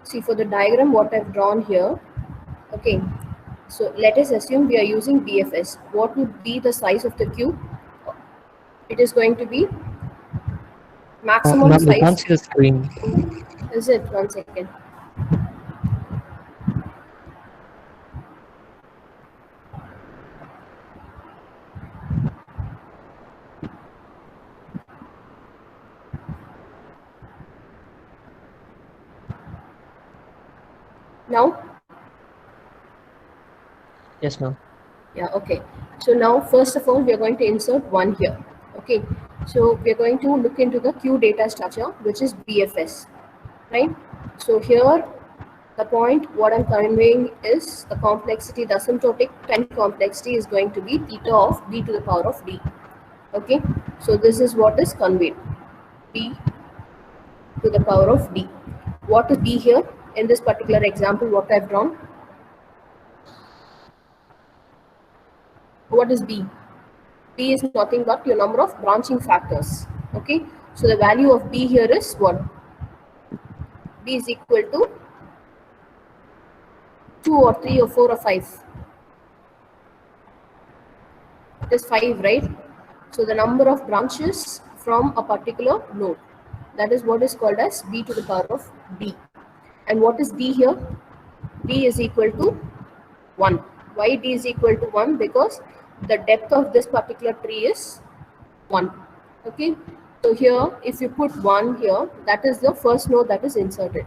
See, for the diagram what I've drawn here, okay, so let us assume we are using BFS. What would be the size of the cube? It is going to be maximum Ma'am, we can't size. see the screen. Is it? One second. Now, Yes, ma'am. yeah, okay. So now, first of all, we are going to insert 1 here. Okay. So we are going to look into the Q data structure, which is BFS, right? So here, the point what I'm conveying is the complexity, the asymptotic time complexity is going to be theta of b to the power of d. Okay. So this is what is conveyed, b to the power of d. What is b here in this particular example? What I've drawn. What is b? B is nothing but your number of branching factors. Okay, so the value of B here is what? B is equal to 2 or 3 or 4 or 5. It is 5, right? So the number of branches from a particular node. That is what is called as B to the power of D. And what is D here? D is equal to 1. Why D is equal to 1? Because the depth of this particular tree is 1. Okay, so here if you put 1 here, that is the first node that is inserted.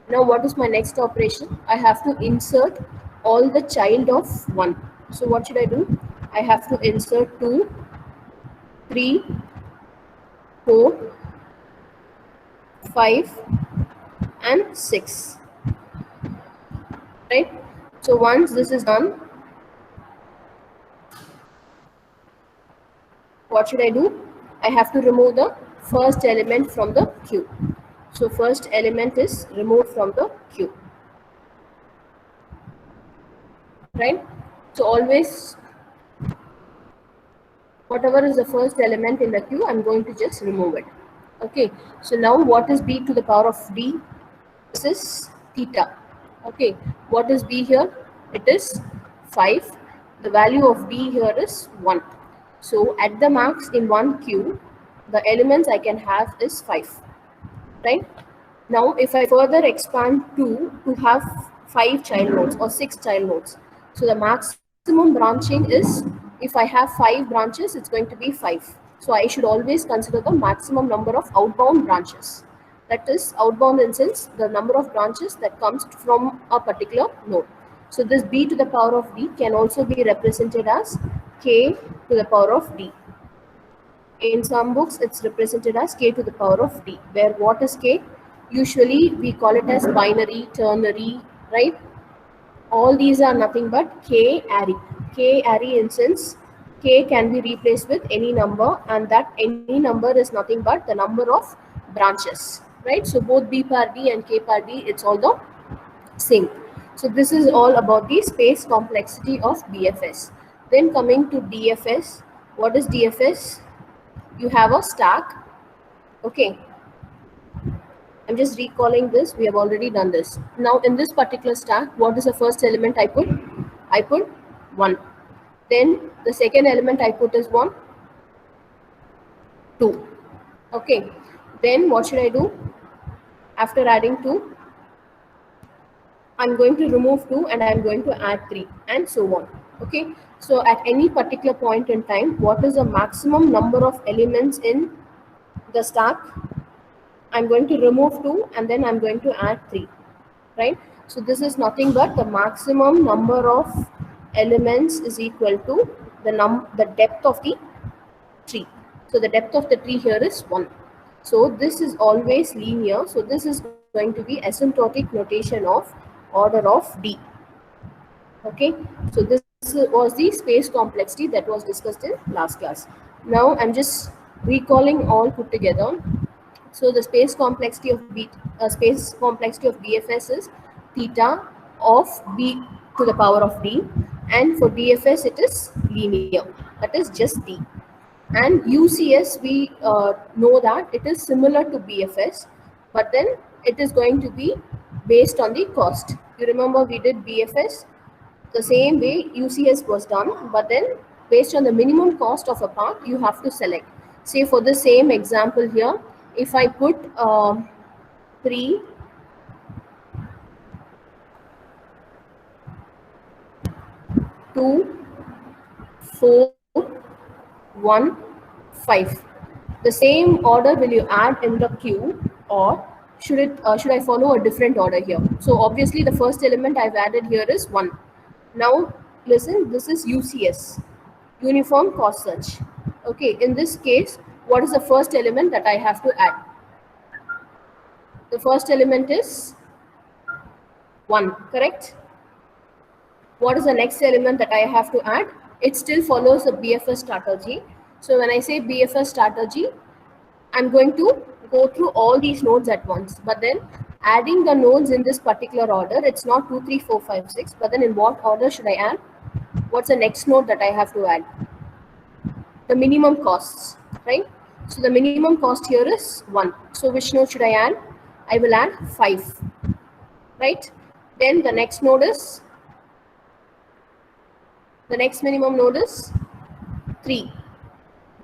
Now what is my next operation? I have to insert all the child of 1. So what should I do? I have to insert 2, 3, 4, 5 and 6, right? So once this is done, what should I do? I have to remove the first element from the queue. So first element is removed from the queue, right? So always whatever is the first element in the queue, I'm going to just remove it. Okay, so now what is b to the power of d? This is theta. Okay, what is b here? It is 5. The value of d here is 1. So at the max in one queue, the elements I can have is 5, right? Now if I further expand 2 to have 5 child nodes or 6 child nodes, so the maximum branching is, if I have 5 branches, it's going to be 5. So I should always consider the maximum number of outbound branches. That is outbound in sense the number of branches that comes from a particular node. So this b to the power of d can also be represented as k to the power of d. In some books, it's represented as k to the power of d, where what is k? Usually, we call it as binary, ternary, right? All these are nothing but k array. K array in sense, k can be replaced with any number, and that any number is nothing but the number of branches, right? So both b par d and k par d, it's all the same. So this is all about the space complexity of BFS. Then coming to DFS, what is DFS? You have a stack. Okay, I'm just recalling this. We have already done this. Now in this particular stack, what is the first element I put? I put 1. Then the second element I put is 1, 2. Okay, then what should I do? After adding 2, I'm going to remove 2 and I'm going to add 3 and so on. Okay, so at any particular point in time, what is the maximum number of elements in the stack? I'm going to remove 2 and then I'm going to add 3, right? So this is nothing but the maximum number of elements is equal to the depth of the tree. So the depth of the tree here is 1. So this is always linear. So this is going to be asymptotic notation of order of d. Okay, so this was the space complexity that was discussed in last class. Now I'm just recalling all put together. So the space complexity of BFS is theta of b to the power of d, and for DFS it is linear. That is just d. And UCS, we know that it is similar to BFS, but then it is going to be based on the cost. You remember we did BFS? The same way UCS was done, but then based on the minimum cost of a part, you have to select. Say for the same example here, if I put 3, 2, 4, 1, 5. The same order will you add in the queue, or should I follow a different order here? So obviously the first element I've added here is 1. Now listen, this is UCS, Uniform Cost Search. Okay, in this case, what is the first element that I have to add? The first element is 1, correct? What is the next element that I have to add? It still follows the BFS strategy. So when I say BFS strategy, I'm going to go through all these nodes at once, but then adding the nodes in this particular order, it's not 2, 3, 4, 5, 6, but then in what order should I add? What's the next node that I have to add? The minimum costs, right? So the minimum cost here is 1. So which node should I add? I will add 5, right? Then the next node is, the next minimum node is 3.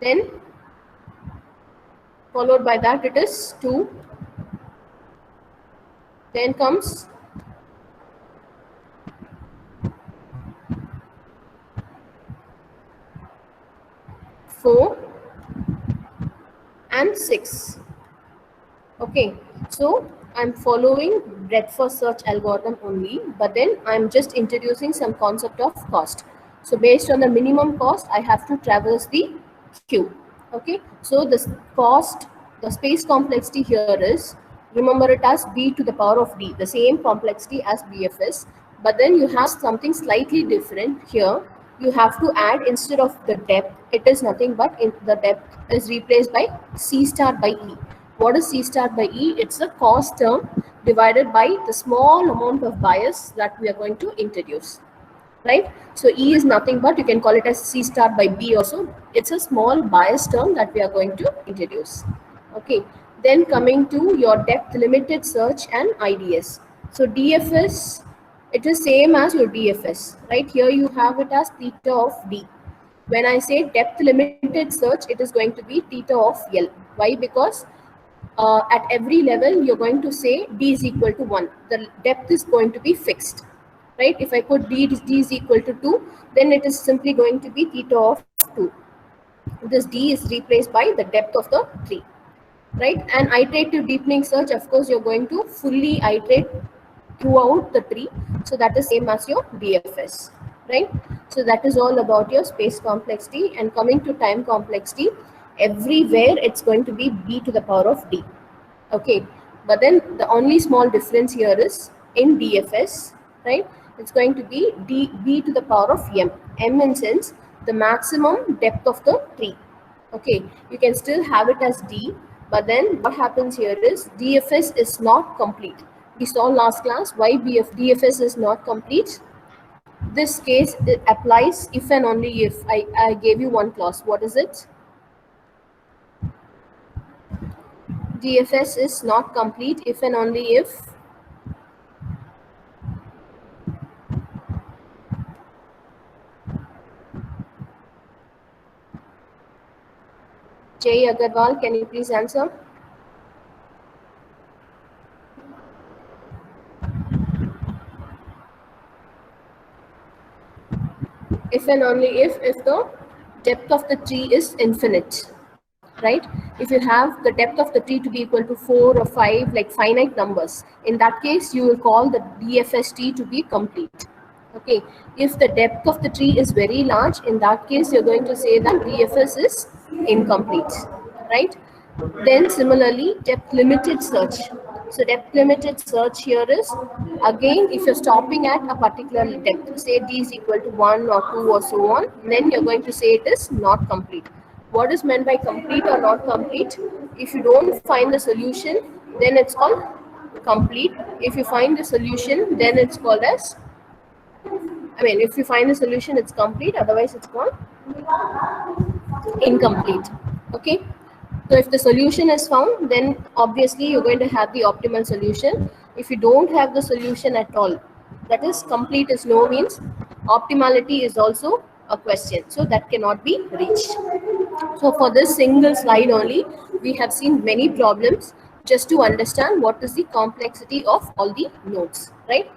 Then followed by that it is 2. Then comes 4 and 6. Okay, so I'm following breadth first search algorithm only, but then I'm just introducing some concept of cost. So based on the minimum cost, I have to traverse the queue. Okay, so this cost, the space complexity here is, remember it as B to the power of D, the same complexity as BFS, but then you have something slightly different here. You have to add, instead of the depth, it is nothing but the depth is replaced by C star by E. What is C star by E? It's a cost term divided by the small amount of bias that we are going to introduce, right? So E is nothing but, you can call it as C star by B also. It's a small bias term that we are going to introduce. Okay, then coming to your depth limited search and IDS. So DFS, it is same as your DFS, right? Here you have it as theta of D. When I say depth limited search, it is going to be theta of L. Why? Because at every level you're going to say D is equal to 1. The depth is going to be fixed, right? If I put D is equal to 2, then it is simply going to be theta of 2. This D is replaced by the depth of the tree, right? And iterative deepening search, of course, you're going to fully iterate throughout the tree. So that is same as your DFS, right? So that is all about your space complexity. And coming to time complexity, everywhere it's going to be B to the power of D. Okay, but then the only small difference here is in DFS, right? It's going to be B to the power of M. M in sense the maximum depth of the tree. Okay, you can still have it as D, but then what happens here is DFS is not complete. We saw last class why DFS is not complete. This case it applies if and only if. I gave you one clause. What is it? DFS is not complete if and only if Jay Agarwal, can you please answer? If and only if the depth of the tree is infinite, right? If you have the depth of the tree to be equal to 4 or 5, like finite numbers, in that case you will call the DFS tree to be complete. Okay, if the depth of the tree is very large, in that case you're going to say that DFS is incomplete, right? Then similarly, depth limited search. So depth limited search here is, again, if you're stopping at a particular depth, say D is equal to 1 or 2 or so on, then you're going to say it is not complete. What is meant by complete or not complete? If you don't find the solution, then it's called complete. If you find the solution, then it's called as, if you find the solution, it's complete. Otherwise, it's called incomplete. Okay. So if the solution is found, then obviously you're going to have the optimal solution. If you don't have the solution at all, that is complete is no means optimality is also a question. So that cannot be reached. So for this single slide only, we have seen many problems just to understand what is the complexity of all the nodes, right?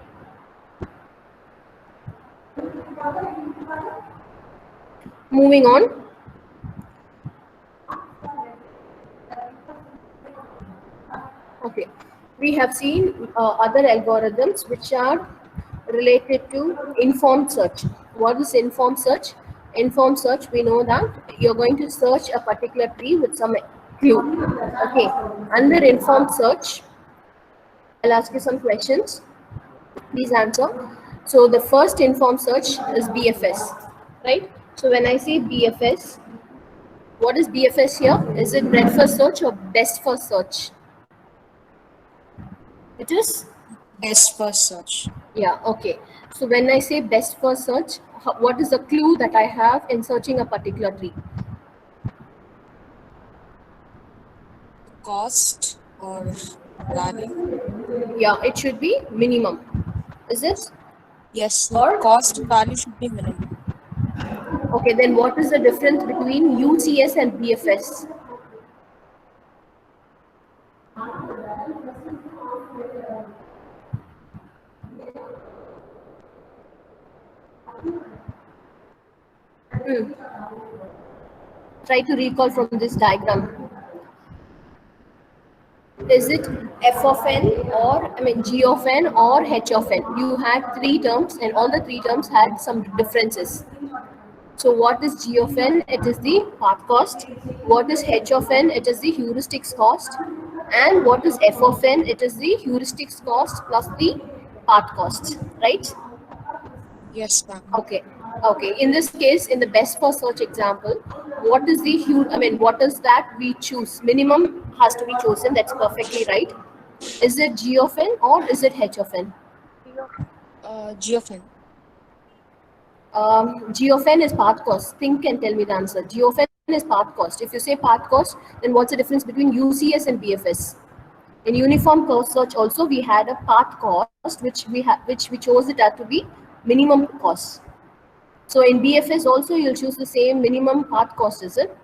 Moving on. Okay, we have seen other algorithms which are related to informed search. What is informed search? Informed search, we know that you're going to search a particular tree with some clue. Okay, under informed search, I'll ask you some questions. Please answer. So the first informed search is BFS, right? So when I say BFS, what is BFS here? Is it breadth first search or best first search? It is? Best first search. Yeah, okay. So when I say best first search, what is the clue that I have in searching a particular tree? Cost or value? Yeah, it should be minimum. Is it? Yes, Or, cost and value should be minimum. okay, then what is the difference between UCS and BFS? Hmm. Try to recall from this diagram. Is it f of n or g of n or h of n? You had three terms and all the three terms had some differences. So what is g of n? It is the path cost. What is h of n? It is the heuristics cost. And what is f of n? It is the heuristics cost plus the path cost, right? Yes, ma'am. Okay. Okay. In this case, in the best first search example, what is the what is that we choose? Minimum has to be chosen. That's perfectly right. Is it G of n or is it H of n? G of n. G of n is path cost. Think and tell me the answer. G of n is path cost. If you say path cost, then what's the difference between UCS and BFS? In uniform cost search also we had a path cost which we chose it as to be minimum cost. So in BFS also you'll choose the same minimum path cost, is it?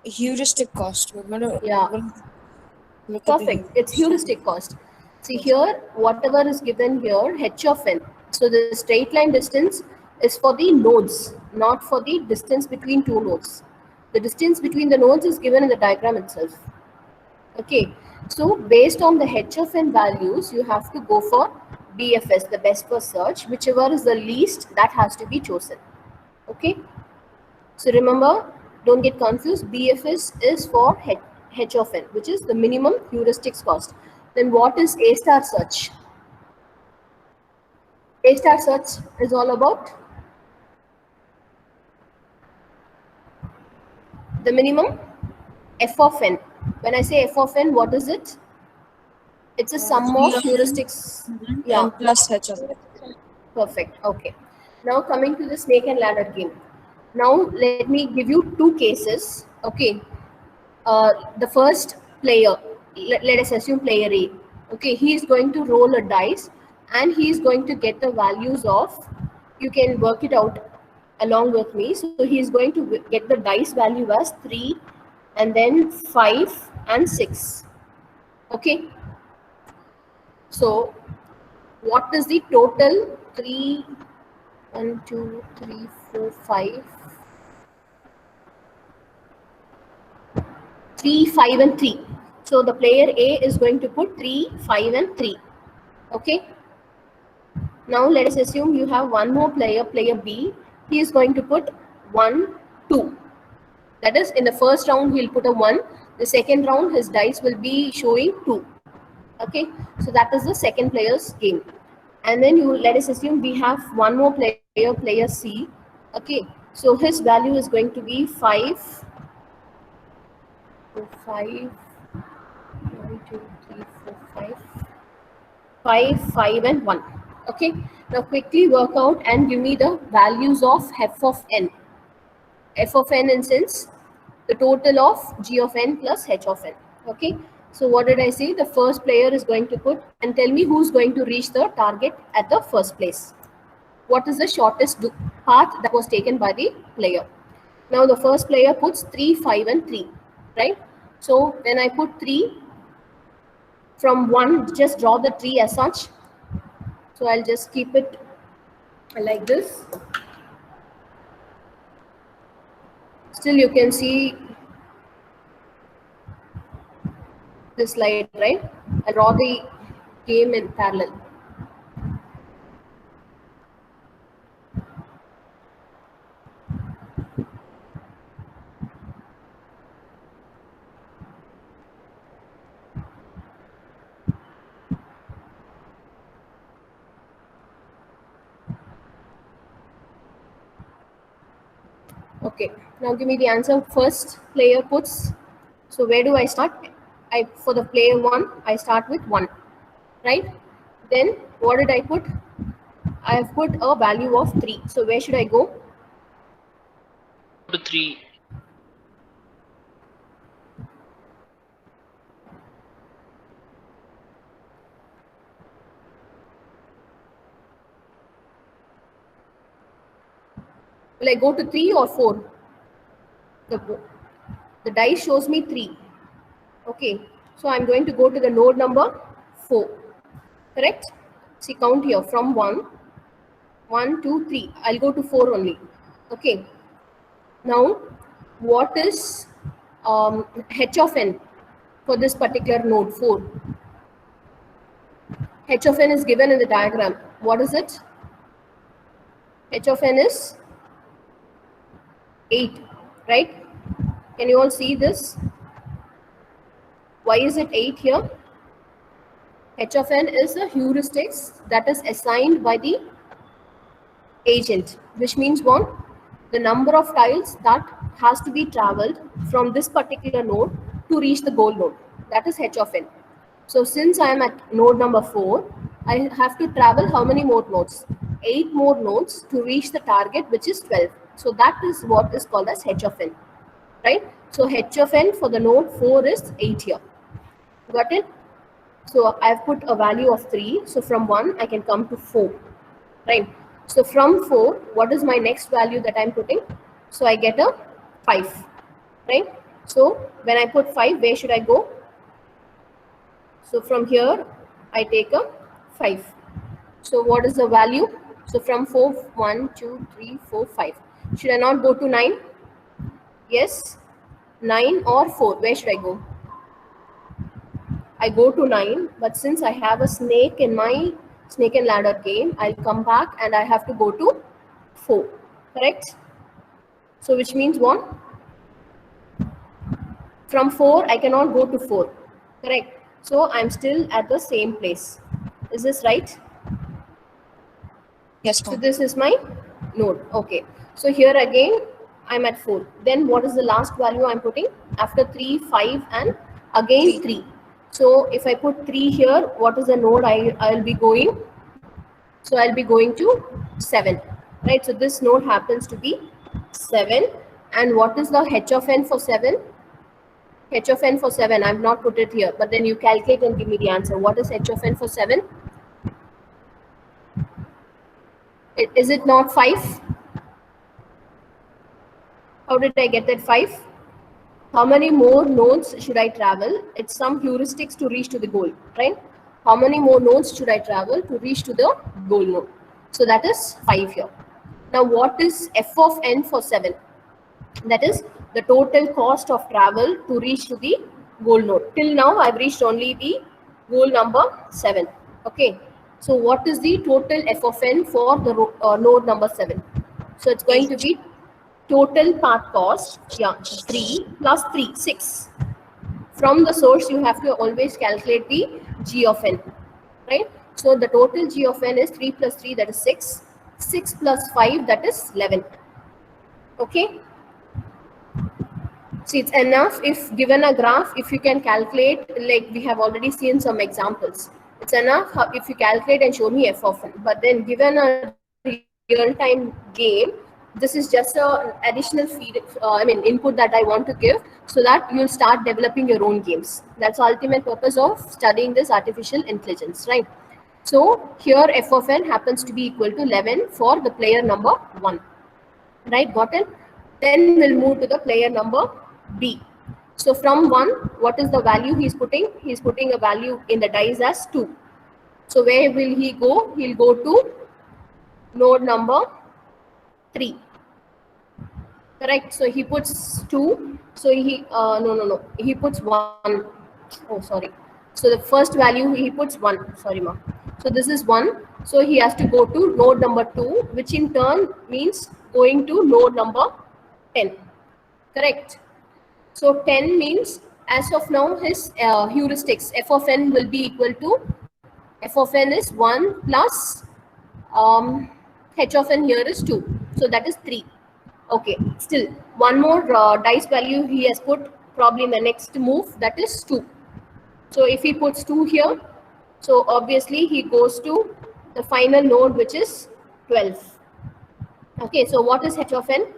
Heuristic cost. Yeah, we're going to look at the perfect. It's heuristic. heuristic cost. See Yes. here, whatever is given here, h of n. So the straight line distance is for the nodes, not for the distance between two nodes. The distance between the nodes is given in the diagram itself. Okay, so based on the h of n values, you have to go for BFS, the best first search, whichever is the least that has to be chosen. Okay, so remember, don't get confused. BFS is for h of n, which is the minimum heuristics cost. Then what is A star search? A star search is all about the minimum f of n. When I say f of n, what is it? It's a sum G of of heuristics. Yeah, n plus h of n. perfect. Okay. Now coming to the snake and ladder game. Now let me give you two cases. Okay. The first player, let us assume player A. Okay, he is going to roll a dice and he is going to get the values of, you can work it out along with me. So he is going to get the dice value as 3 and then 5 and 6. Okay, so what is the total? 3, 1, 2, 3, 4, 5. 3, 5 and 3. So the player A is going to put 3, 5 and 3. Okay. Now let us assume you have one more player, player B. He is going to put 1, 2. That is, in the first round he'll put a 1. The second round his dice will be showing 2. Okay. So that is the second player's game. And then you let us assume we have one more player, player C. Okay. So his value is going to be 5, 5, 1, 2, 3, 4, 5, 5, 5 and 1. Okay, now quickly work out and give me the values of f of n. F of n in sense the total of g of n plus h of n. Okay, So what did I say? The first player is going to put, and tell me who's going to reach the target at the first place. What is the shortest path that was taken by the player? Now the first player puts 3, 5 and 3, right? So when I put 3, from 1, just draw the tree as such. So I'll just keep it like this. Still you can see this slide, right? I'll draw the game in parallel. Okay, now give me the answer. First player puts, so where do I start? For the player 1, I start with 1, right? Then what did I put? I have put a value of 3. So where should I go? To 3. Will I go to 3 or 4? The dice shows me 3. Okay, so I'm going to go to the node number 4. Correct? See, count here from 1, 1, 2, 3. I'll go to 4 only. Okay. Now, what is h of n for this particular node 4? H of n is given in the diagram. What is it? H of n is 8, right? Can you all see this? Why is it 8 here? H of n is a heuristic that is assigned by the agent, which means what? The number of tiles that has to be traveled from this particular node to reach the goal node. That is h of n. So since I am at node number 4, I have to travel how many more nodes? 8 more nodes to reach the target, which is 12. So that is what is called as h of n, right? So h of n for the node 4 is 8 here. Got it? So I've put a value of 3. So from 1, I can come to 4, right? So from 4, what is my next value that I'm putting? So I get a 5, right? So when I put 5, where should I go? So from here, I take a 5. So what is the value? So from 4, 1, 2, 3, 4, 5. Should I not go to 9? Yes. 9 or 4, where should I go? I go to 9, but since I have a snake in my snake and ladder game, I'll come back and I have to go to 4, correct? So which means what? From 4, I cannot go to 4, correct? So I'm still at the same place. Is this right? Yes, So ma'am. this is my node. Okay. So here again, I'm at 4. Then what is the last value I'm putting? After 3, 5 and again 3. So if I put 3 here, what is the node I'll be going? So I'll be going to 7, right? So this node happens to be 7. And what is the h of n for 7? H of n for 7, I've not put it here, but then you calculate and give me the answer. What is h of n for 7? Is it not 5? How did I get that 5? How many more nodes should I travel? It's some heuristics to reach to the goal, right? How many more nodes should I travel to reach to the goal node? So that is 5 here. Now what is f of n for 7? That is the total cost of travel to reach to the goal node. Till now I've reached only the goal number 7. Okay. So what is the total f of n for the node number 7? So it's going to be total path cost, 3 plus 3, 6. From the source, you have to always calculate the g of n, right? So the total g of n is 3 plus 3, that is 6. 6 plus 5, that is 11. Okay? See, it's enough if given a graph, if you can calculate, like we have already seen some examples. It's enough if you calculate and show me f of n. But then given a real-time game, this is just an additional feed, input that I want to give, so that you'll start developing your own games. That's the ultimate purpose of studying this artificial intelligence, right? So here f of n happens to be equal to 11 for the player number 1, right? Got it? Then we'll move to the player number B. So from 1, what is the value he's putting? He's putting a value in the dice as 2. So where will he go? He'll go to node number 3. Correct. So he puts 2. So no. He puts 1. Oh, sorry. So the first value he puts 1. Sorry, ma. So this is 1. So he has to go to node number 2, which in turn means going to node number 10. Correct. So 10 means, as of now, his heuristics f of n will be equal to, f of n is 1 plus h of n here is 2. So that is 3. Okay, still one more dice value he has put probably in the next move, that is 2. So if he puts 2 here, so obviously he goes to the final node, which is 12. Okay, so what is h of n?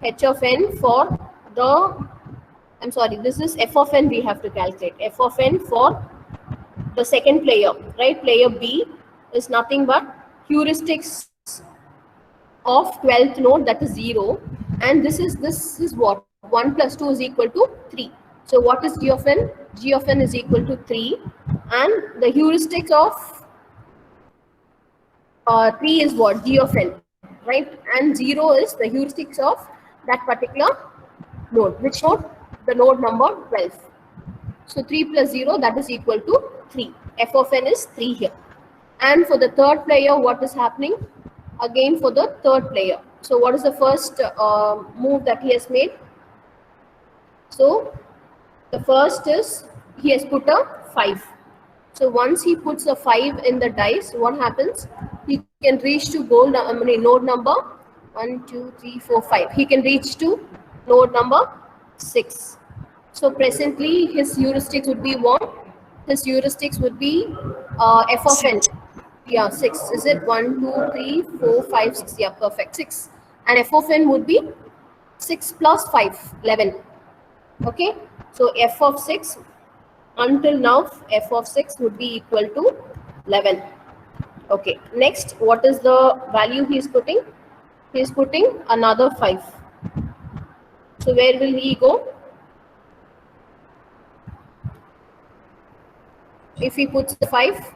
H of n for the, I'm sorry, this is f of n we have to calculate. F of n for the second player, right? Player B is nothing but heuristics of 12th node, that is 0. And this is what? 1 plus 2 is equal to 3. So what is g of n? G of n is equal to 3. And the heuristics of 3 is what? G of n, right? And 0 is the heuristics of that particular node. Which node? The node number 12. So 3 plus 0, that is equal to 3. F of n is 3 here. And for the third player, what is happening? Again for the third player. So what is the first move that he has made? So the first is he has put a 5. So once he puts a 5 in the dice, what happens? He can reach to node number 1, 2, 3, 4, 5. He can reach to node number 6. So presently his heuristics would be what? His heuristics would be f of n. Yeah, 6. Is it 1, 2, 3, 4, 5, 6? Yeah, perfect. 6. And f of n would be 6 plus 5, 11. Okay. So f of 6, until now, f of 6 would be equal to 11. Okay. Next, what is the value he is putting? He is putting another 5. So where will he go? If he puts the 5?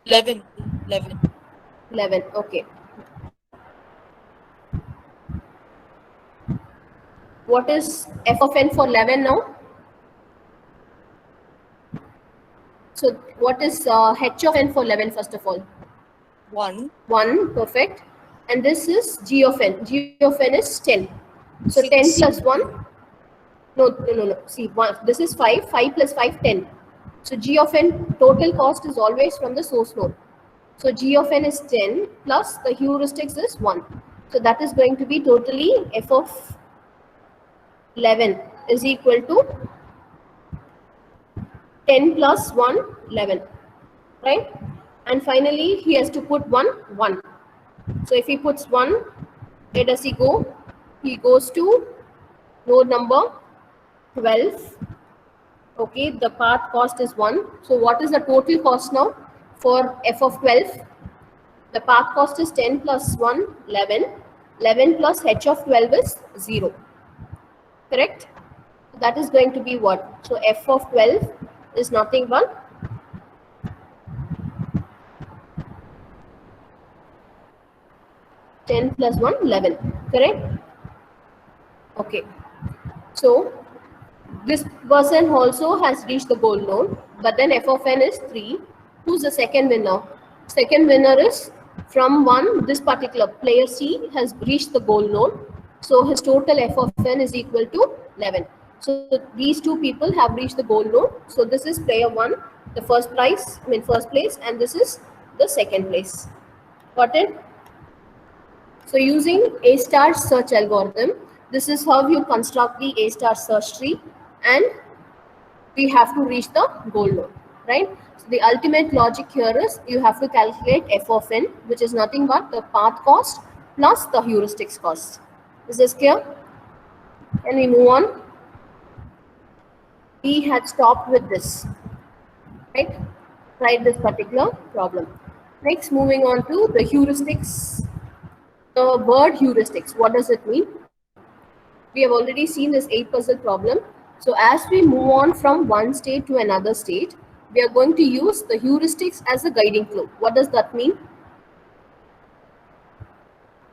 11. 11. Okay. What is f of n for 11 now? So what is h of n for 11 first of all? 1. 1. Perfect. And this is g of n. G of n is 10. So 10 6. plus 1. No. See, 1. This is 5. 5 plus 5, 10. So g of n total cost is always from the source node. So g of n is 10 plus the heuristics is 1. So that is going to be totally f of 11 is equal to 10 plus 1, 11. Right? And finally he has to put 1, 1. So if he puts 1, where does he go? He goes to node number 12. Okay, the path cost is 1. So what is the total cost now for f of 12? The path cost is 10 plus 1, 11. 11 plus h of 12 is 0. Correct? That is going to be what? So f of 12 is nothing but 10 plus 1, 11. Correct? Okay. So this person also has reached the goal node, but then f of n is 3. Who's the second winner? Second winner is from 1, this particular player C has reached the goal node. So his total f of n is equal to 11. So these two people have reached the goal node. So this is player 1, the first place, and this is the second place. Got it? So using A star search algorithm, this is how you construct the A star search tree, and we have to reach the goal node. right? So the ultimate logic here is you have to calculate f of n, which is nothing but the path cost plus the heuristics cost. Is this clear? Can we move on? We had stopped with this, right? Tried this particular problem. Next, moving on to the heuristics. The word heuristics, what does it mean? We have already seen this 8-puzzle problem. So as we move on from one state to another state, we are going to use the heuristics as a guiding clue. What does that mean?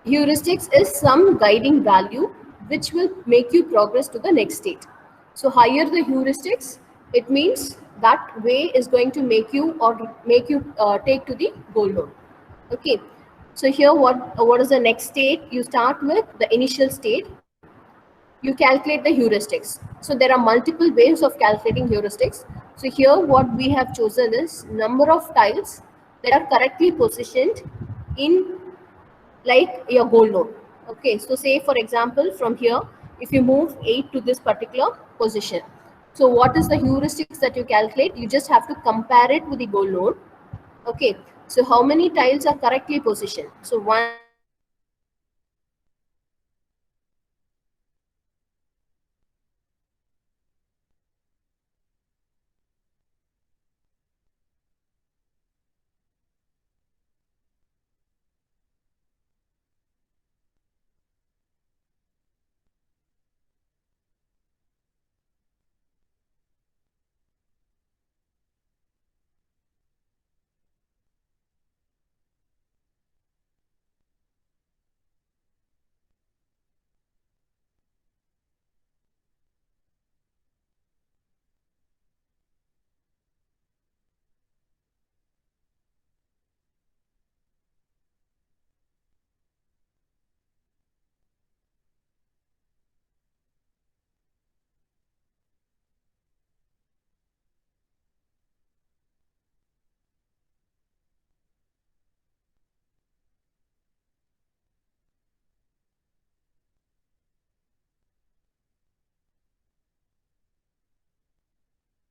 Heuristics is some guiding value which will make you progress to the next state. So higher the heuristics, it means that way is going to make you take to the goal node. Okay. So here, what is the next state? You start with the initial state. You calculate the heuristics. So there are multiple ways of calculating heuristics. So here, what we have chosen is number of tiles that are correctly positioned in like your goal node. Okay, so say for example from here, if you move 8 to this particular position, so what is the heuristics that you calculate? You just have to compare it with the goal node. Okay, so how many tiles are correctly positioned? So 1, 2, 3, 4, 5, 6, 7, 8, 9, 10, 11, 12, 13, 14, 15, 16, 17, 18, 19, 20, 21, 22, 23, 24, 25, 26, 27, 28, 29, 30, 31, 32, 33, 34, 35, 36, 37, 38, 39, 40, 41, 42, 43, 44, 45, 46, 47, 48, 49, 50, 51, 52, 53, 54, 55, 56, 57, 58, 59, 60, 61, 62, 63, 64, 65, 66, 67, 68, 69, 70, 71, 72, 73, 74, 75, 76, 77, 78, 79, 80, 81,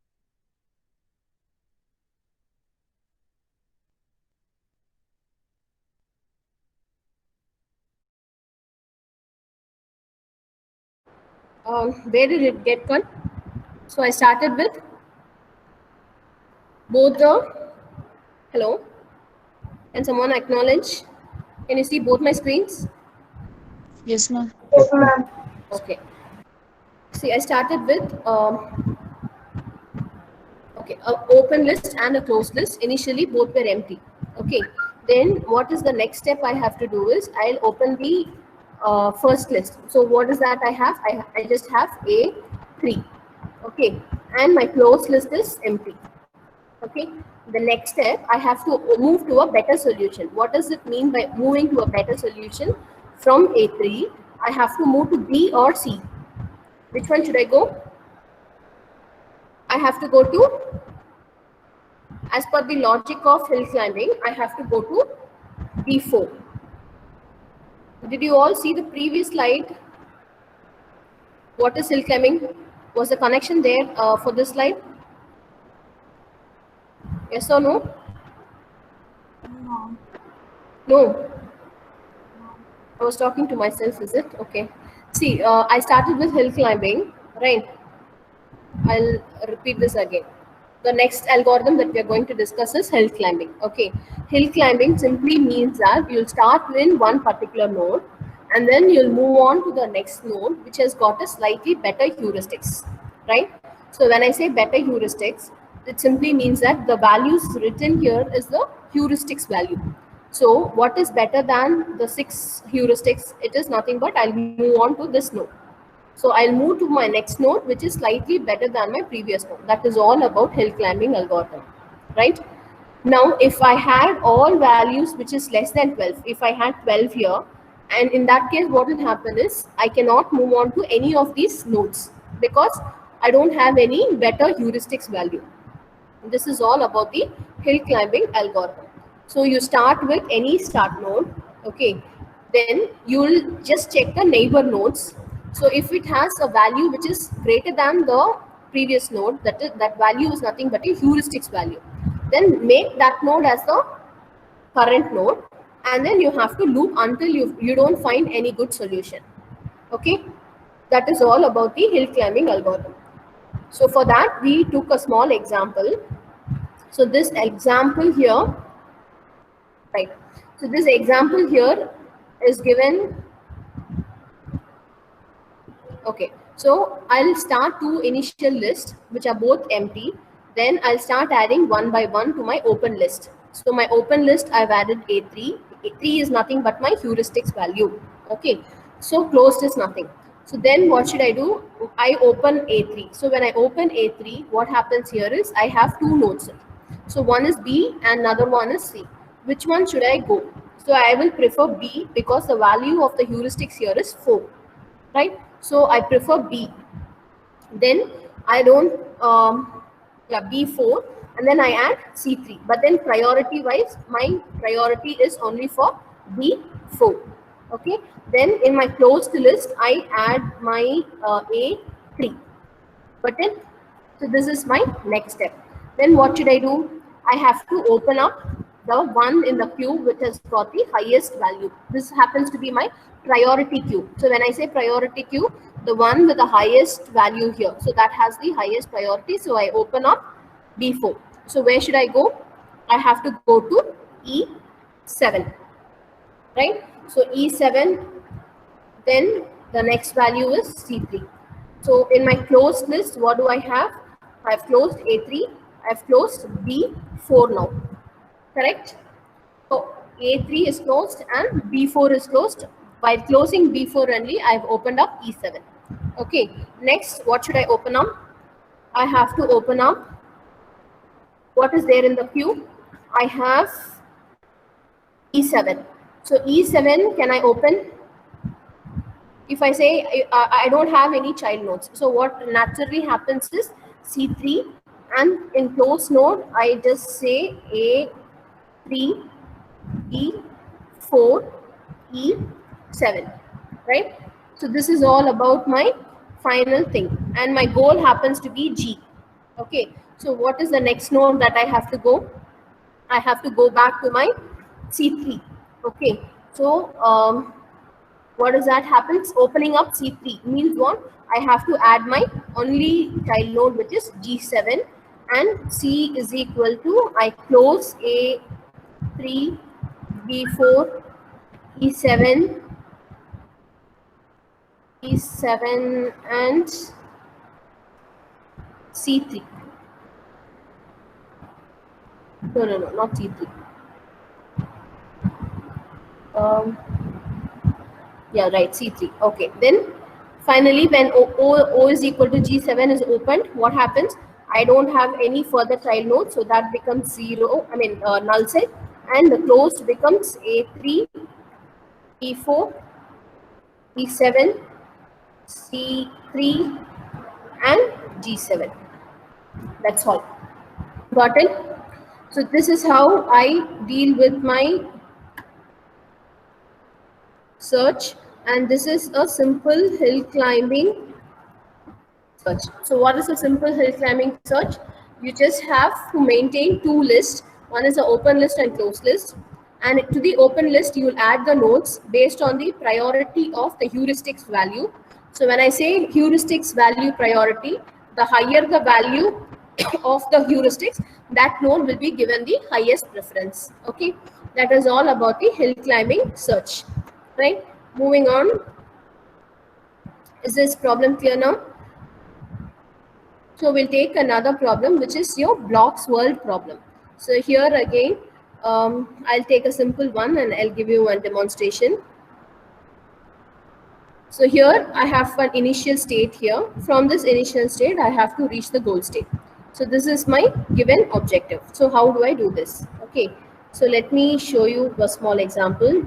82, 83, 84, 85. Where did it get cut? So I started with both the, hello, can someone acknowledge? Can you see both my screens? Yes, ma'am. Okay. See, I started with okay, a open list and a closed list. Initially, both were empty. Okay. Then what is the next step I have to do is I'll open the first list. So what is that I have? I just have A3. Okay. And my closed list is empty. Okay. The next step, I have to move to a better solution. What does it mean by moving to a better solution? From A3, I have to move to B or C. Which one should I go? I have to go to, as per the logic of hill climbing, I have to go to B4. Did you all see the previous slide? What is hill climbing? Was the connection there for this slide? Yes or no? No. No. I was talking to myself, is it? Okay. See, I started with hill climbing, right? I'll repeat this again. The next algorithm that we are going to discuss is hill climbing. Okay, hill climbing simply means that you'll start in one particular node and then you'll move on to the next node which has got a slightly better heuristics, right? So when I say better heuristics, it simply means that the values written here is the heuristics value. So what is better than the 6 heuristics? It is nothing but I'll move on to this node. So I'll move to my next node, which is slightly better than my previous node. That is all about hill climbing algorithm, right? Now, if I had all values which is less than 12, if I had 12 here, and in that case, what will happen is I cannot move on to any of these nodes because I don't have any better heuristics value. This is all about the hill climbing algorithm. So you start with any start node, okay? Then you'll just check the neighbor nodes. So if it has a value which is greater than the previous node, that value is nothing but a heuristics value. Then make that node as the current node, and then you have to loop until you don't find any good solution. Okay, that is all about the hill climbing algorithm. So for that, we took a small example. So this example here, right? So this example here is given. Okay, so I'll start two initial lists which are both empty. Then I'll start adding one by one to my open list. So my open list, I've added A3. A3 is nothing but my heuristics value. Okay, so closed is nothing. So then what should I do? I open A3. So when I open A3, what happens here is I have two nodes. So one is B and another one is C. Which one should I go? So I will prefer B because the value of the heuristics here is 4, right? So I prefer B. Then I don't, B4, and then I add C3. But then priority wise, my priority is only for B4. Okay. Then in my closed list, I add my A3 button. So this is my next step. Then what should I do? I have to open up the one in the queue which has got the highest value. This happens to be my priority queue. So when I say priority queue, the one with the highest value here. So that has the highest priority. So I open up B4. So where should I go? I have to go to E7, right? So E7, then the next value is C3. So in my closed list, what do I have? I've closed A3, I've closed B4 now, correct? So A3 is closed and B4 is closed. By closing B4 only, I've opened up E7. Okay, next, what should I open up? I have to open up what is there in the queue. I have E7. So E7, can I open? If I say I don't have any child nodes, so what naturally happens is C3, and in close node I just say A3, E4, E7, right? So this is all about my final thing, and my goal happens to be G. Okay, so what is the next node that I have to go? I have to go back to my C3. Okay, so what does that happens? Opening up C3 means what? I have to add my only child node, which is G7, and C is equal to, I close A3, B4, E7, E7 and C3. No, not C3. Yeah, right, C3. Okay, then finally when O is equal to G7 is opened, what happens? I don't have any further child node, so that becomes 0, null set, and the closed becomes A3, E4, E7, C3 and G7. That's all. Got it? So this is how I deal with my search, and this is a simple hill climbing search. So what is a simple hill climbing search? You just have to maintain two lists. One is the open list and closed list. And to the open list, you will add the nodes based on the priority of the heuristics value. So when I say heuristics value priority, the higher the value of the heuristics, that node will be given the highest preference. Okay, that is all about the hill climbing search. Right? Moving on. Is this problem clear now? So we'll take another problem, which is your blocks world problem. So here again, I'll take a simple one and I'll give you one demonstration. So here I have an initial state here. From this initial state, I have to reach the goal state. So this is my given objective. So how do I do this? Okay, so let me show you a small example.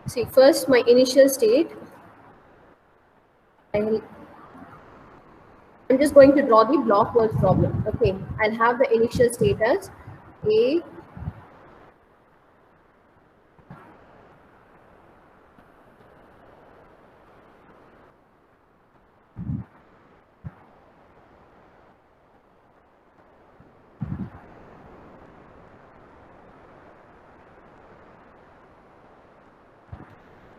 See, first my initial state, I'm just going to draw the block world problem. Okay, I'll have the initial state as A.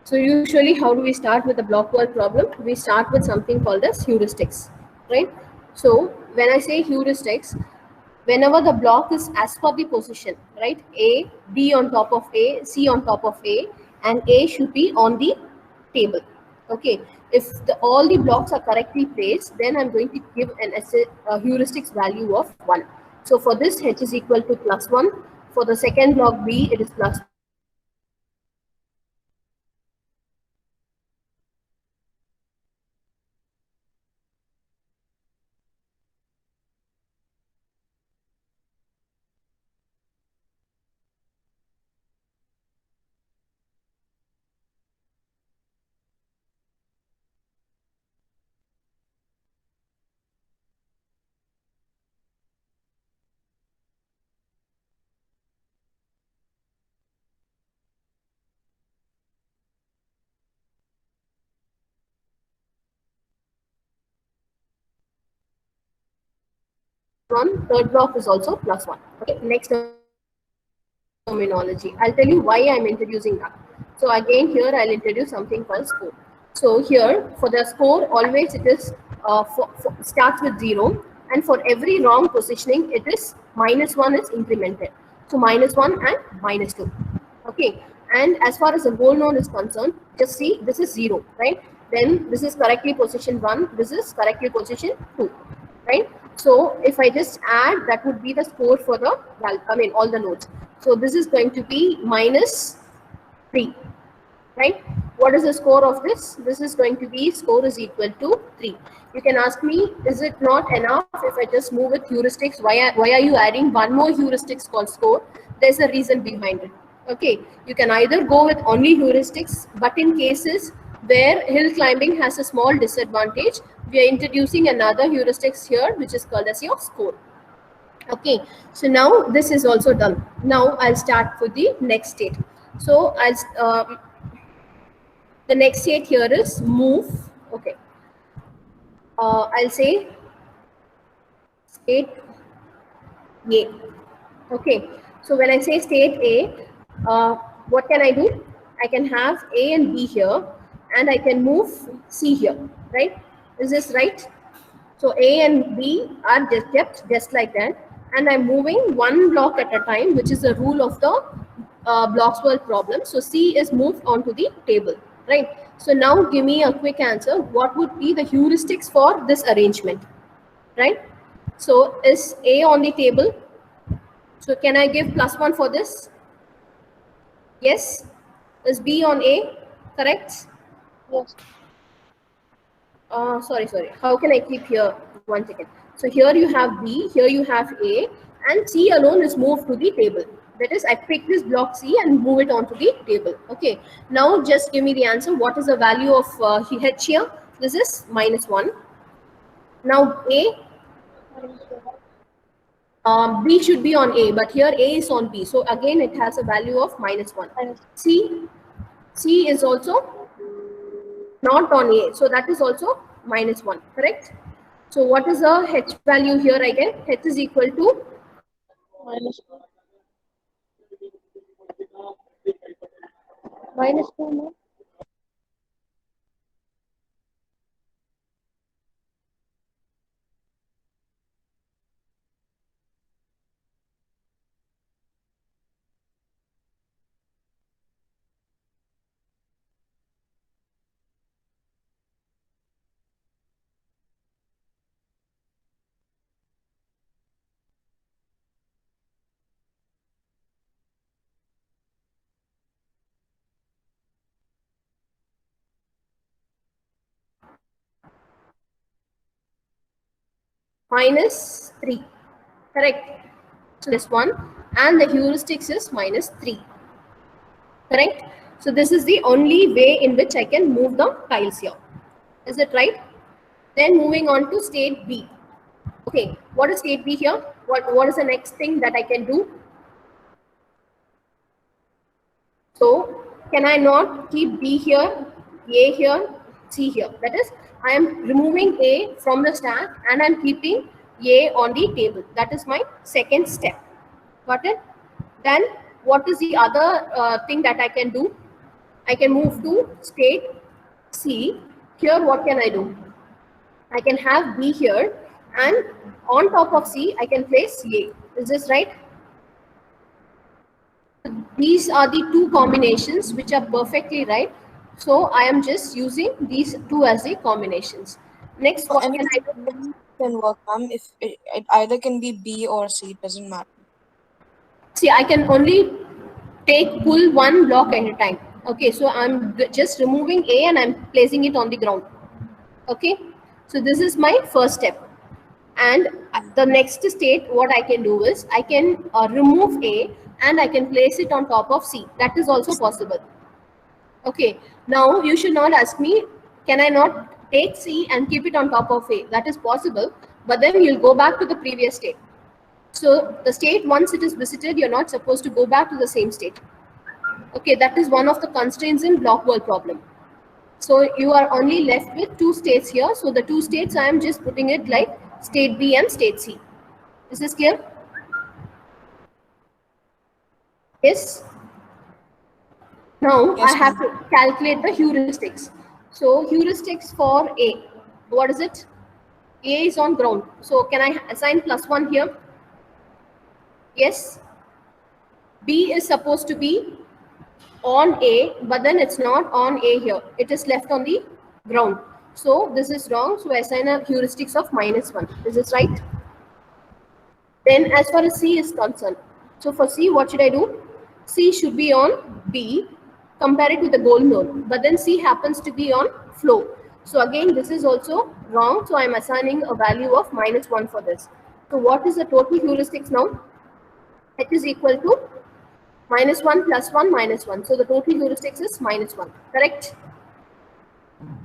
So usually, how do we start with the block world problem? We start with something called as heuristics, right? So when I say heuristics, whenever the block is as per the position, right? A, B on top of A, C on top of A, and A should be on the table. Okay. If all the blocks are correctly placed, then I'm going to give a heuristics value of 1. So for this, H is equal to +1. For the second block B, it is +1. For the third block, it is +2. For the fourth block, it is +3. Third block is also +1. Okay, next terminology. I'll tell you why I'm introducing that. So again, here I'll introduce something called score. So here for the score, always it is starts with 0, and for every wrong positioning, it is -1 is incremented. So -1 and -2. Okay, and as far as the goal known is concerned, just see this is 0, right? Then this is correctly position 1. This is correctly position 2, right? So if I just add, that would be the score for the, all the nodes. So this is going to be -3, right? What is the score of this? This is going to be score is equal to 3. You can ask me, is it not enough if I just move with heuristics? Why are you adding one more heuristics called score? There's a reason behind it. Okay, you can either go with only heuristics, but in cases where hill climbing has a small disadvantage, we are introducing another heuristics here, which is called as your score. Okay, so now this is also done. Now I'll start for the next state. So the next state here is move. Okay, I'll say state A. Okay, so when I say state A, what can I do? I can have A and B here, and I can move C here, right? Is this right? So A and B are just kept just like that, and I'm moving one block at a time, which is the rule of the blocks world problem. So C is moved onto the table, right? So now give me a quick answer. What would be the heuristics for this arrangement, right? So is A on the table? So can I give +1 for this? Yes. Is B on A? Correct? Yes. Sorry. How can I keep here? 1 second. So here you have B, here you have A, and C alone is moved to the table. That is, I pick this block C and move it onto the table. Okay. Now just give me the answer. What is the value of H here? This is -1. Now A, B should be on A, but here A is on B. So again, it has a value of -1. C is also not on A, so that is also -1, correct? So what is the H value here again? H is equal to -2. -2, no? -3, correct? So this one, and the heuristics is -3, correct? So this is the only way in which I can move the tiles here. Is it right? Then moving on to state B. Okay, what is state B here? What is the next thing that I can do? So can I not keep B here, A here, C here? That is, I am removing A from the stack and I'm keeping A on the table. That is my second step. Got it? Then what is the other thing that I can do? I can move to state C. Here, what can I do? I can have B here, and on top of C, I can place A. Is this right? These are the two combinations which are perfectly right. So I am just using these two as the combinations. Next, So what any can I do? can work, ma'am. If it either can be B or C, it doesn't matter. See, I can only pull one block at a time. Okay, so I'm just removing A and I'm placing it on the ground. Okay, so this is my first step. And the next state, what I can do is I can remove A and I can place it on top of C. That is also possible. Okay, now you should not ask me, can I not take C and keep it on top of A? That is possible, but then you'll go back to the previous state. So the state, once it is visited, you're not supposed to go back to the same state. Okay, that is one of the constraints in block world problem. So you are only left with two states here. So the two states, I am just putting it like state B and state C. Is this clear? Yes. Now Yes, I have to calculate the heuristics. So heuristics for A, what is it? A is on ground. So can I assign +1 here? Yes. B is supposed to be on A, but then it's not on A here. It is left on the ground. So this is wrong. So I assign a heuristics of -1. Is this right? Then as far as C is concerned, so for C, what should I do? C should be on B, compare it with the goal node, but then C happens to be on flow. So again, this is also wrong. So I'm assigning a value of -1 for this. So what is the total heuristics now? H is equal to -1 plus 1 -1. So the total heuristics is -1, correct?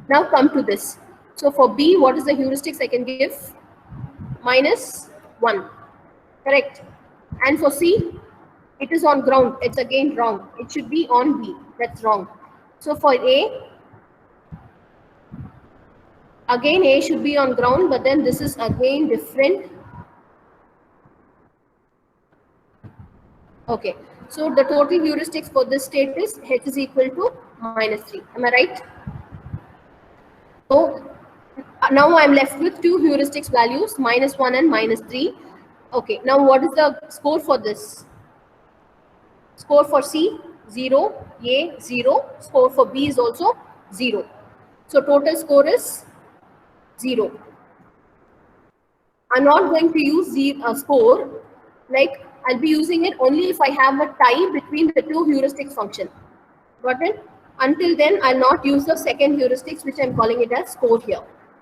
Now come to this. So for B, what is the heuristics I can give? -1, correct? And for C, it is on ground. It's again wrong. It should be on B. That's wrong. So for A, again A should be on ground, but then this is again different. Okay. So the total heuristics for this state is H is equal to -3. Am I right? So now I'm left with two heuristics values, -1 and -3. Okay. Now what is the score for this? Score for C, 0, A, 0. Score for B is also 0. So total score is 0. I'm not going to use the score, like I'll be using it only if I have a tie between the two heuristics function. Got it? Until then, I'll not use the second heuristics, which I'm calling it as score here,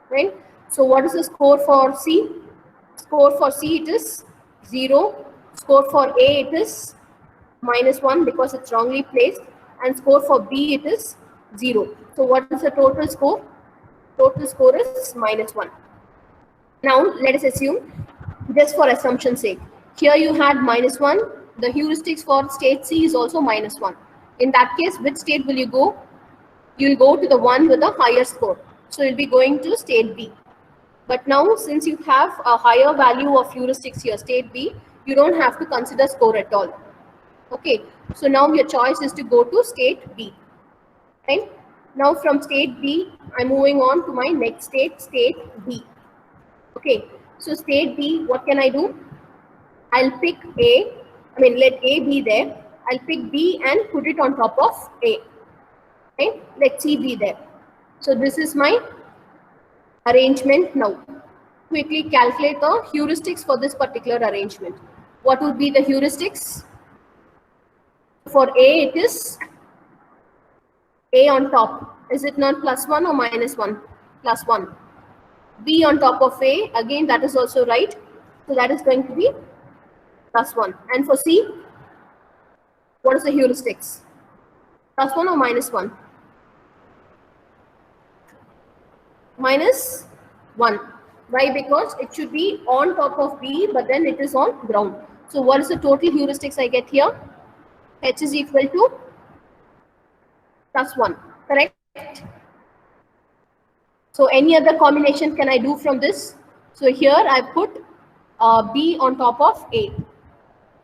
right? So what is the score for C? Score for C, it is 0. Score for A, it is -1 because it's wrongly placed, and score for B, it is 0. So what is the total score? Total score is -1. Now let us assume, just for assumption's sake, here you had -1. The heuristics for state C is also -1. In that case, which state will you go? You'll go to the one with a higher score. So you'll be going to state B. But now, since you have a higher value of heuristics here, state B, you don't have to consider score at all. Okay, so now your choice is to go to state B. Right? Now from state B, I'm moving on to my next state, state D. Okay, so state B, what can I do? I'll pick A, let A be there. I'll pick B and put it on top of A. Okay, let C be there. So this is my arrangement now. Quickly calculate the heuristics for this particular arrangement. What would be the heuristics? For A, it is A on top. Is it not +1 or -1? +1. B on top of A, again that is also right. So that is going to be +1. And for C, what is the heuristics? +1 or -1? -1. Why? Because it should be on top of B, but then it is on ground. So what is the total heuristics I get here? H is equal to +1, correct? So any other combination can I do from this? So here I put B on top of A.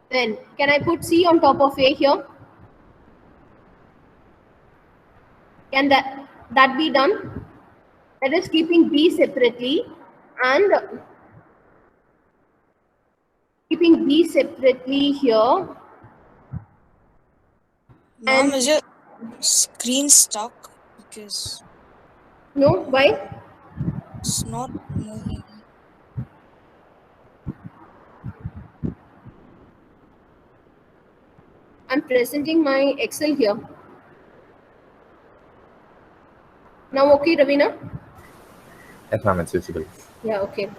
Then can I put C on top of A here? Can that be done? That is keeping B separately and keeping B separately here. Ma'am, is your screen stuck? Because No, why? it's not moving. I'm presenting my Excel here. Now okay, Ravina? Yes, ma'am, it's visible. Yeah, okay.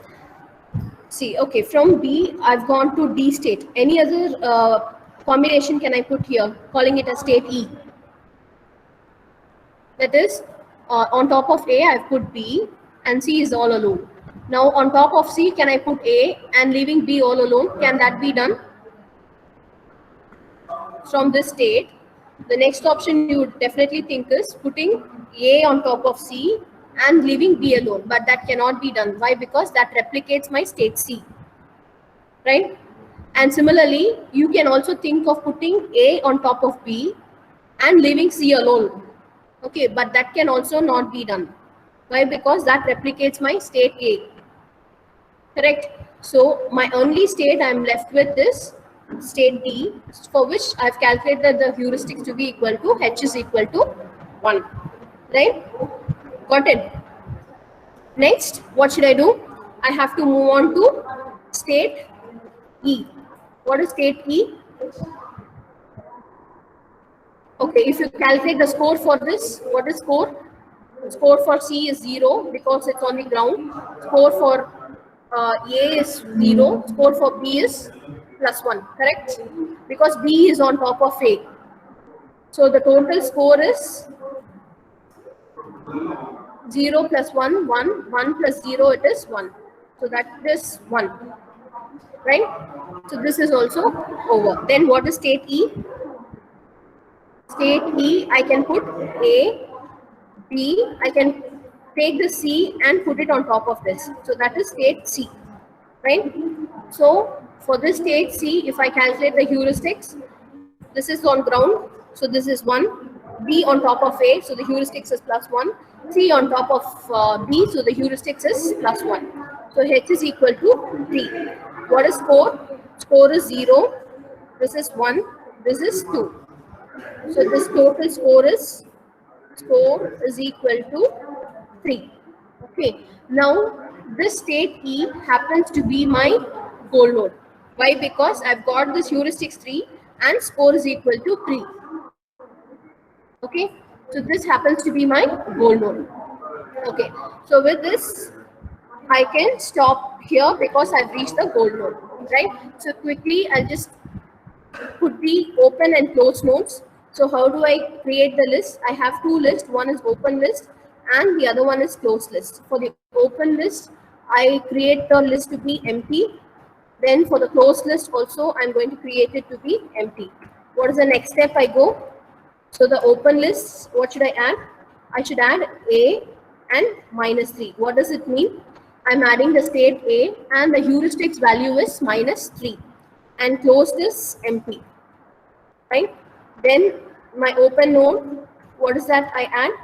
See, okay, from B, I've gone to D state. Any other combination can I put here, calling it a state E? That is, on top of A, I've put B, and C is all alone. Now, on top of C, can I put A and leaving B all alone? Can that be done? From this state, the next option you would definitely think is putting A on top of C and leaving B alone, but that cannot be done. Why? Because that replicates my state C, right? And similarly, you can also think of putting A on top of B and leaving C alone. Okay, but that can also not be done. Why? Because that replicates my state A. Correct. So my only state I'm left with is state D, for which I've calculated the heuristics to be equal to H is equal to 1. Right? Got it? Next, what should I do? I have to move on to state E. What is state E? Okay, if you calculate the score for this, what is score? Score for C is 0 because it's on the ground. Score for A is 0. Score for B is +1, correct? Because B is on top of A. So the total score is 0 plus 1, 1. 1 plus 0, it is 1. So that is 1, right? So this is also over. Then what is state E? State E, I can put A, B, I can take the C and put it on top of this. So that is state C, right? So for this state C, if I calculate the heuristics, this is on ground, so this is 1. B on top of A, so the heuristics is +1. C on top of B, so the heuristics is +1. So H is equal to 3. What is score? Score is 0. This is 1. This is 2. So this total score is equal to 3. Okay. Now this state E happens to be my goal node. Why? Because I've got this heuristics 3 and score is equal to 3. Okay. So this happens to be my goal node. Okay. So with this, I can stop here because I've reached the goal node. Right. So quickly, I'll just put the open and close nodes. So how do I create the list? I have two lists. One is open list and the other one is closed list. For the open list, I create the list to be empty. Then for the closed list also, I'm going to create it to be empty. What is the next step I go? So the open list, what should I add? I should add A and -3. What does it mean? I'm adding the state A and the heuristics value is -3 and closed is empty, right? Then my open node, what is that I add?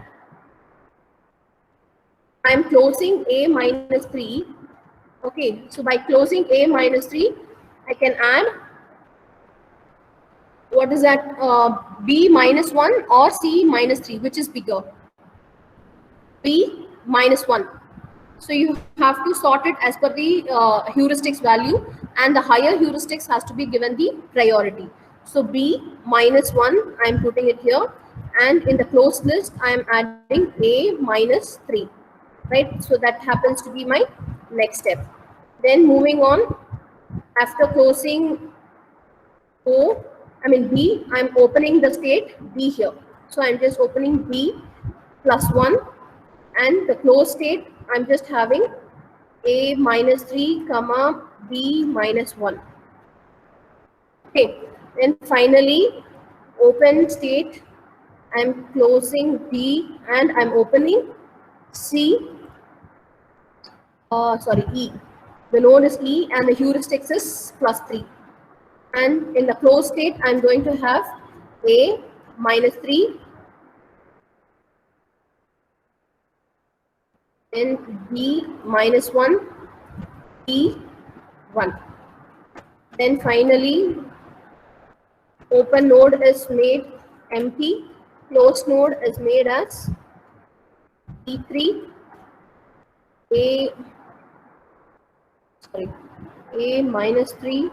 I'm closing A -3. Okay, so by closing A -3, I can add, what is that, B -1 or C -3, which is bigger? B -1. So you have to sort it as per the heuristics value, and the higher heuristics has to be given the priority. So B -1, I'm putting it here, and in the closed list, I'm adding A -3, right? So that happens to be my next step. Then moving on, after closing B, I'm opening the state B here. So I'm just opening B plus 1, and the closed state, I'm just having A minus 3 comma B minus 1. Okay, then finally open state, I'm closing B and I'm opening C, E. The node is E and the heuristics is plus 3. And in the closed state, I'm going to have A minus 3, then B minus 1, E 1. Then finally, open node is made empty, closed node is made as E3, A minus 3,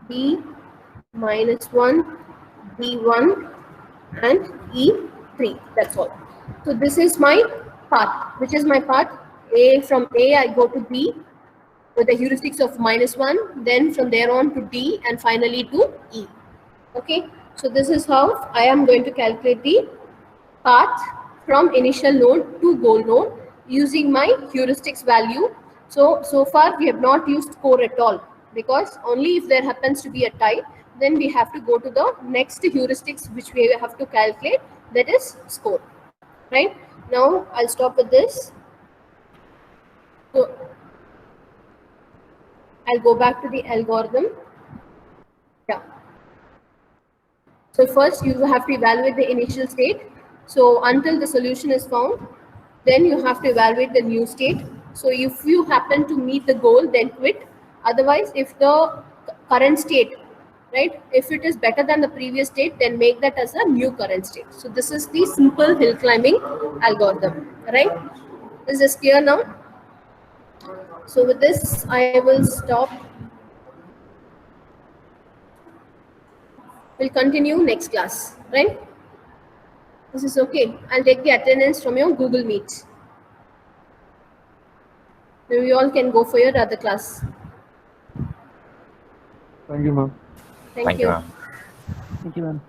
B minus 1, B1, and E3. That's all. So this is my path. Which is my path? From A I go to B with the heuristics of minus 1, then from there on to D, and finally to E. Okay, so this is how I am going to calculate the path from initial node to goal node using my heuristics value. So far we have not used score at all, because only if there happens to be a tie, then we have to go to the next heuristics which we have to calculate, that is score. Right, now I'll stop with this. So I'll go back to the algorithm. Yeah. So first you have to evaluate the initial state. So until the solution is found, then you have to evaluate the new state. So if you happen to meet the goal, then quit. Otherwise, if the current state, right, if it is better than the previous state, then make that as a new current state. So this is the simple hill climbing algorithm, right? Is this clear now? So with this, I will stop. We'll continue next class, right? This is okay. I'll take the attendance from your Google Meet. Then we all can go for your other class. Thank you, ma'am. Thank you. ma'am. Thank you, ma'am.